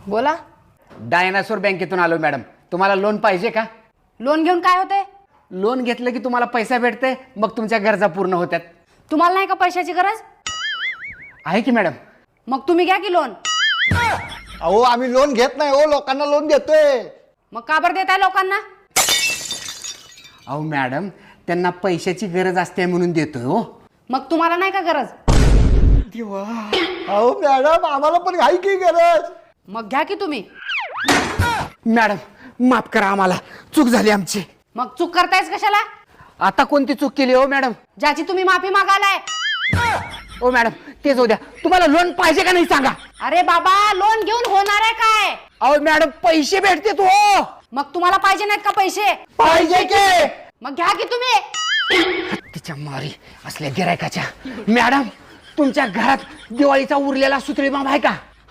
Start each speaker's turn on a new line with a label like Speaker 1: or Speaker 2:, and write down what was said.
Speaker 1: बोला.
Speaker 2: डायनासोर बँकेतून आलो मॅडम. तुम्हाला लोन पाहिजे का?
Speaker 1: लोन घेऊन काय होते?
Speaker 2: लोन घेतलं की तुम्हाला पैसा भेटते, मग तुमच्या गरजा पूर्ण होतात.
Speaker 1: तुम्हाला नाही का पैशाची गरज?
Speaker 2: आहे की मॅडम.
Speaker 1: मग तुम्ही घ्या की लोन.
Speaker 3: अहो आम्ही लोन घेत नाही हो, लोकांना लोन देतोय.
Speaker 1: मग का बरं देताय लोकांना?
Speaker 2: अहो मॅडम, त्यांना पैशाची गरज असते म्हणून देतोय हो.
Speaker 1: मग तुम्हाला नाही का गरज?
Speaker 3: अहो मॅडम, आम्हाला पण आहे की गरज.
Speaker 1: मग घ्या की तुम्ही.
Speaker 2: मॅडम माफ करा, आम्हाला चूक झाली आमची.
Speaker 1: मग चूक करतायच कशाला?
Speaker 2: आता कोणती चूक केली हो मॅडम?
Speaker 1: ज्याची तुम्ही माफी मागालाय.
Speaker 2: हो मॅडम, तेच होत्या. तुम्हाला लोन पाहिजे का नाही सांगा.
Speaker 1: अरे बाबा, लोन घेऊन होणार आहे काय?
Speaker 2: अहो मॅडम, पैसे भेटते हो.
Speaker 1: मग तुम्हाला पाहिजे नाहीत का पैसे?
Speaker 2: पाहिजे की.
Speaker 1: मग घ्या की तुम्ही.
Speaker 2: तिच्या मारी असल्या गिरायकाच्या. मॅडम, तुमच्या घरात दिवाळीचा उरलेला सुतळी बांब आहे का?